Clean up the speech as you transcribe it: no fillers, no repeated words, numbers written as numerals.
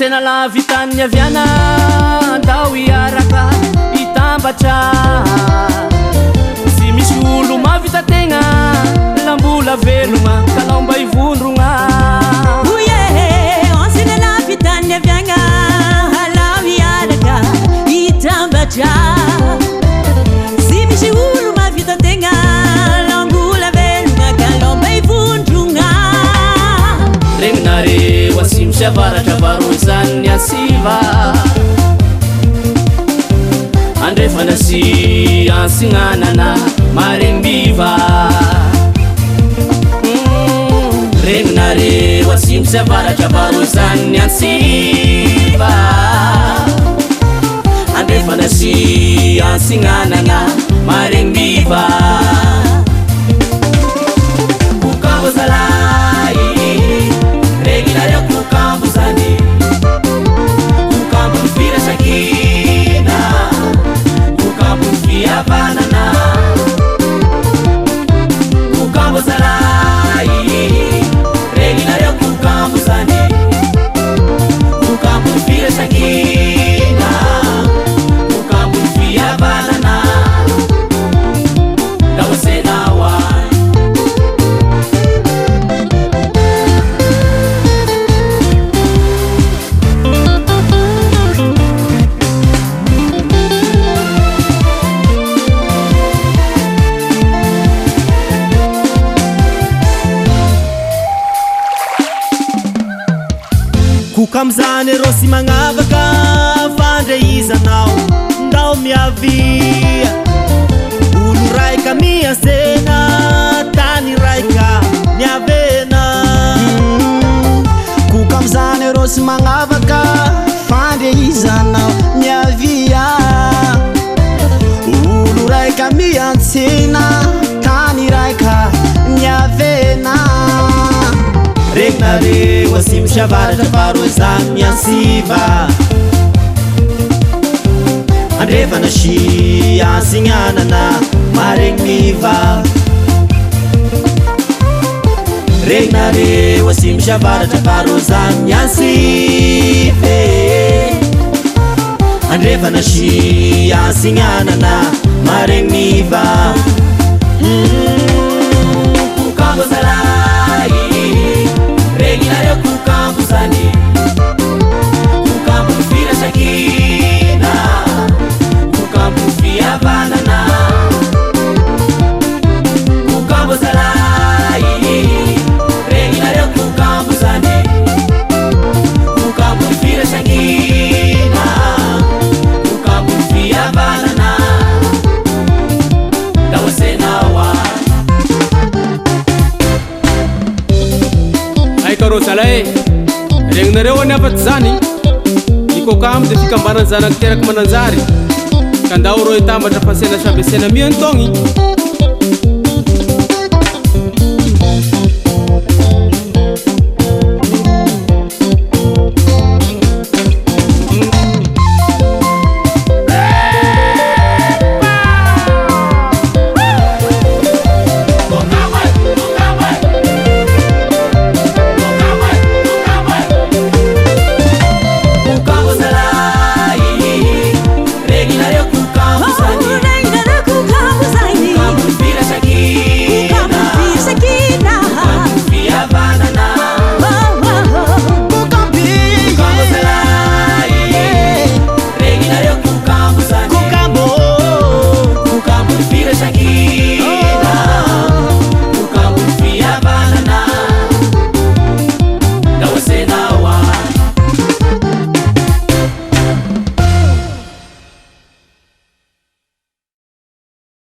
ansena lavitany aviana andao iaraka itambatra tsy misy olo mavita tegna lambola velogna kalao mba ivondrogna ansena lavitany aviana alao iaraka itambatra tsy misy olo mavita tegna lambola velogna kalao mba ivondrogna regnare wasimo shavaratra varozany asiva andrefana sy ansignanana marembiva regnare wasimo shavaratra varozany asiva andrefana sy ansignanana marembiva ukavozalai regnare kukambuzani kukambufira shakina kukambufia banana kukambuzalai regnare kukambuzani kukambufira shakina kukambufia banana dawasenawa kukamzany ro sy magnavaka fandreizanao ndao miavia olo raika miasena tany raika miavena kukamzany ro sy magnavaka fandreizanao miavia olo raika miantsena tany raika miavena regnare wasimo shavaratra varozany asiva andrefana sy ansignanana marembiva regnare wasimo shavaratra varozany asive andrefana sy ansignanana marembiva kukambozalai regnare kukambuzani kukambufira shakina kukambufia banana kukambuzalai regnare kukambuzani kukambufira shakina kukambufia banana dawasenawa karosalae regnareo any afaty zany ikokamo de fikambanany zanaky teraky mananjary ka ndao ro itambatra fasena samby asena miantogny